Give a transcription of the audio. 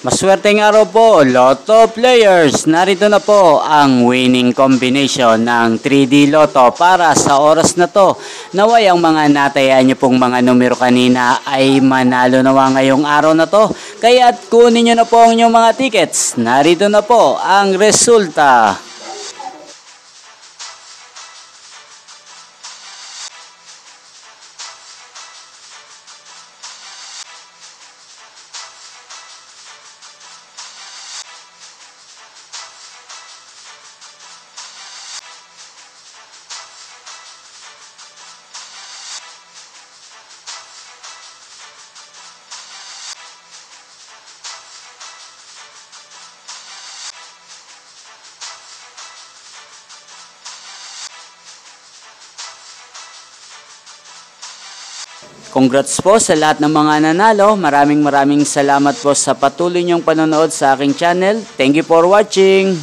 Maswerteng araw po, Lotto players. Narito na po ang winning combination ng 3D Lotto para sa oras na to. Naway ang mga natayaan niyo pong mga numero kanina ay manalo nawa ngayong araw na to. Kaya't kunin niyo na po ang inyong mga tickets. Narito na po ang resulta. Congrats po sa lahat ng mga nanalo. Maraming salamat po sa patuloy niyong panonood sa aking channel. Thank you for watching.